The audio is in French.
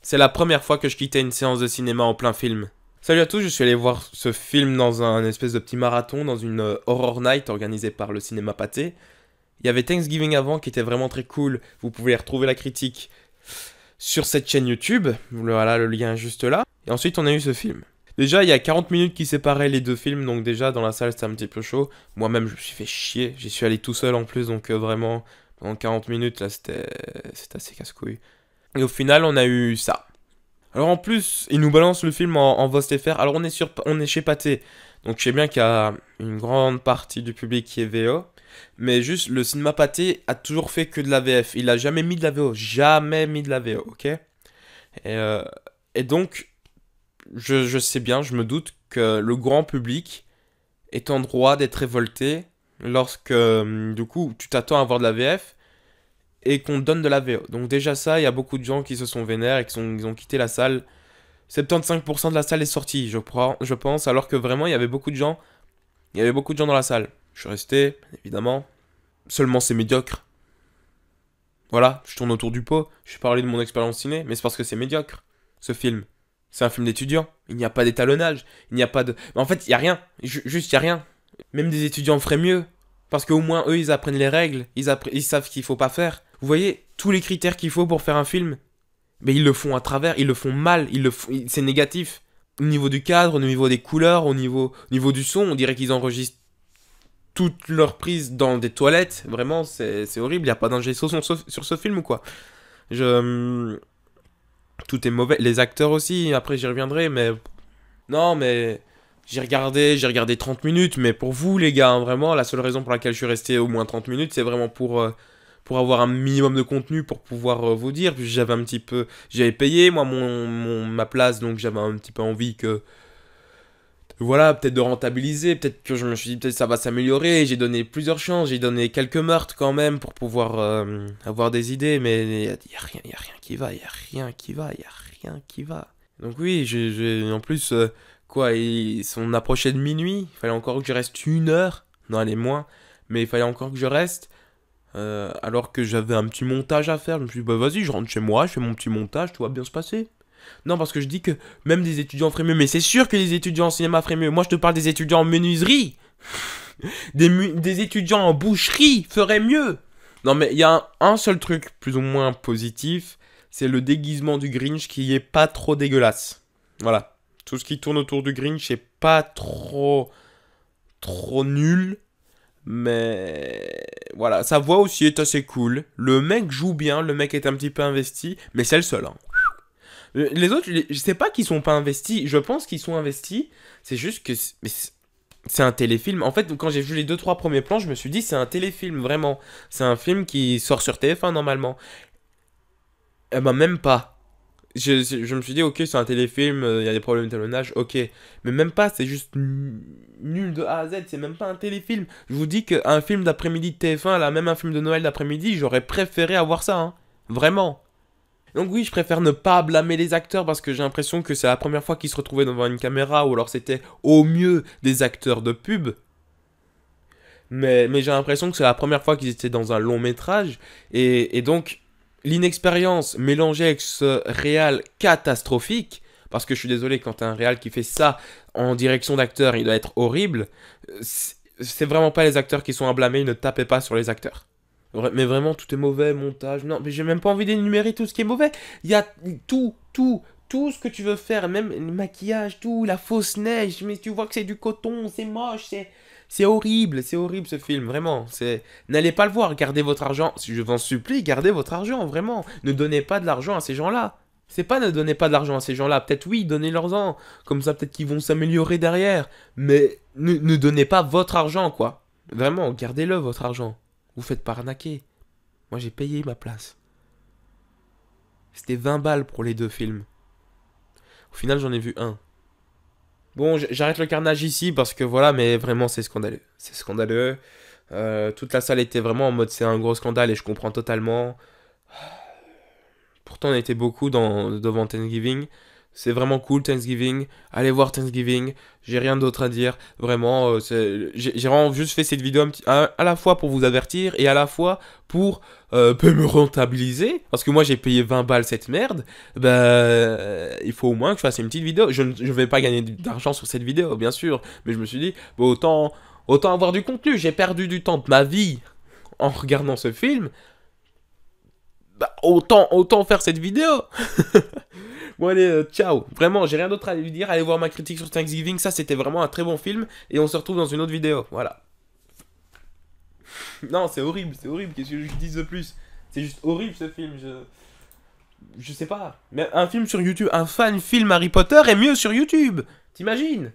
C'est la première fois que je quittais une séance de cinéma en plein film. Salut à tous, je suis allé voir ce film dans un espèce de petit marathon, dans une Horror Night organisée par le cinéma Pathé. Il y avait Thanksgiving avant qui était vraiment très cool. Vous pouvez retrouver la critique sur cette chaîne YouTube. Voilà, le lien est juste là. Et ensuite, on a eu ce film. Déjà, il y a 40 minutes qui séparaient les deux films, donc déjà, dans la salle, c'était un petit peu chaud. Moi-même, je me suis fait chier. J'y suis allé tout seul en plus, donc vraiment, pendant 40 minutes, là, c'était assez casse-couille. Et au final, on a eu ça. Alors en plus, ils nous balancent le film en VOST-FR. Alors on est chez Pathé. Donc je sais bien qu'il y a une grande partie du public qui est VO. Mais juste, le cinéma Pathé a toujours fait que de la VF. Il a jamais mis de la VO. Jamais mis de la VO, ok? Euh, et donc, je sais bien, je me doute que le grand public est en droit d'être révolté lorsque, du coup, tu t'attends à avoir de la VF et qu'on te donne de la VO. Donc déjà ça, il y a beaucoup de gens qui se sont vénères et ils ont quitté la salle. 75% de la salle est sortie, je pense, alors que vraiment, il y avait beaucoup de gens dans la salle. Je suis resté, évidemment. Seulement, c'est médiocre. Voilà, je tourne autour du pot. Je vais parler de mon expérience ciné, mais c'est parce que c'est médiocre, ce film. C'est un film d'étudiant. Il n'y a pas d'étalonnage. Il n'y a pas de... Mais en fait, il n'y a rien. Juste, il n'y a rien. Même des étudiants feraient mieux. Parce qu'au moins, eux, ils apprennent les règles. Ils savent ce qu'il faut pas faire. Vous voyez, tous les critères qu'il faut pour faire un film, mais ils le font à travers, ils le font mal, c'est négatif. Au niveau du cadre, au niveau des couleurs, au niveau du son, on dirait qu'ils enregistrent toutes leurs prises dans des toilettes. Vraiment, c'est horrible. Il n'y a pas d'ingé son sur ce film ou quoi. Je... Tout est mauvais. Les acteurs aussi, après j'y reviendrai, mais... Non, mais... J'ai regardé 30 minutes, mais pour vous les gars, hein, vraiment, la seule raison pour laquelle je suis resté au moins 30 minutes, c'est vraiment pour avoir un minimum de contenu pour pouvoir vous dire. Puis j'avais un petit peu... J'avais payé, moi, ma place, donc j'avais un petit peu envie que... Voilà, peut-être de rentabiliser, peut-être que je me suis dit, peut-être ça va s'améliorer. J'ai donné plusieurs chances, j'ai donné quelques meurtres quand même pour pouvoir avoir des idées, mais il y a rien qui va, il y a rien qui va, il y a rien qui va. Donc oui, en plus, quoi, on approchait de minuit, il fallait encore que je reste 1 heure, non, allez, moins, mais il fallait encore que je reste, alors que j'avais un petit montage à faire. Je me suis dit, bah vas-y, je rentre chez moi, je fais mon petit montage, tout va bien se passer. Non, parce que je dis que même des étudiants feraient mieux, mais c'est sûr que les étudiants en cinéma feraient mieux. Moi, je te parle des étudiants en menuiserie. Des étudiants en boucherie feraient mieux. Non, mais il y a un seul truc plus ou moins positif, c'est le déguisement du Grinch qui est pas trop dégueulasse. Voilà. Tout ce qui tourne autour du Grinch est pas trop nul. Mais voilà, sa voix aussi est assez cool. Le mec joue bien, le mec est un petit peu investi, mais c'est le seul, hein. Les autres, je sais pas qu'ils sont pas investis. Je pense qu'ils sont investis. C'est juste que c'est un téléfilm. En fait, quand j'ai vu les deux trois premiers plans, je me suis dit c'est un téléfilm vraiment. C'est un film qui sort sur TF1 normalement. Eh ben même pas. Je me suis dit ok c'est un téléfilm, il y a des problèmes d'étalonnage, ok. Mais même pas, c'est juste nul de A à Z. C'est même pas un téléfilm. Je vous dis qu'un film d'après-midi de TF1, là même un film de Noël d'après-midi, j'aurais préféré avoir ça, hein. Vraiment. Donc oui, je préfère ne pas blâmer les acteurs parce que j'ai l'impression que c'est la première fois qu'ils se retrouvaient devant une caméra ou alors c'était au mieux des acteurs de pub. Mais j'ai l'impression que c'est la première fois qu'ils étaient dans un long métrage et donc l'inexpérience mélangée avec ce réal catastrophique, parce que je suis désolé quand t'as un réal qui fait ça en direction d'acteur, il doit être horrible, c'est vraiment pas les acteurs qui sont à blâmer, ne tapez pas sur les acteurs. Mais vraiment, tout est mauvais, montage. Non, mais j'ai même pas envie d'énumérer tout ce qui est mauvais. Il y a tout ce que tu veux faire, même le maquillage, tout, la fausse neige. Mais tu vois que c'est du coton, c'est moche, c'est horrible ce film, vraiment. N'allez pas le voir, gardez votre argent. Si je vous en supplie, gardez votre argent, vraiment. Ne donnez pas de l'argent à ces gens-là. C'est pas ne donnez pas de l'argent à ces gens-là. Peut-être oui, donnez-leur-en. Comme ça, peut-être qu'ils vont s'améliorer derrière. Mais ne donnez pas votre argent, quoi. Vraiment, gardez-le, votre argent. Vous faites pas arnaquer. Moi j'ai payé ma place. C'était 20 balles pour les deux films. Au final j'en ai vu un. Bon, j'arrête le carnage ici parce que voilà, mais vraiment c'est scandaleux. C'est scandaleux. Toute la salle était vraiment en mode c'est un gros scandale et je comprends totalement. Pourtant on était beaucoup devant Thanksgiving. C'est vraiment cool, Thanksgiving. Allez voir Thanksgiving. J'ai rien d'autre à dire. Vraiment, j'ai vraiment juste fait cette vidéo à la fois pour vous avertir et à la fois pour me rentabiliser. Parce que moi, j'ai payé 20 balles cette merde. Bah, il faut au moins que je fasse une petite vidéo. Je vais pas gagner d'argent sur cette vidéo, bien sûr. Mais je me suis dit, bon, autant avoir du contenu. J'ai perdu du temps de ma vie en regardant ce film. Bah, autant faire cette vidéo. Bon allez, ciao. Vraiment, j'ai rien d'autre à lui dire. Allez voir ma critique sur Thanksgiving. Ça, c'était vraiment un très bon film. Et on se retrouve dans une autre vidéo. Voilà. Non, c'est horrible, c'est horrible. Qu'est-ce que je dise de plus? C'est juste horrible ce film. Je sais pas. Mais un film sur YouTube, un fan film Harry Potter est mieux sur YouTube. T'imagines?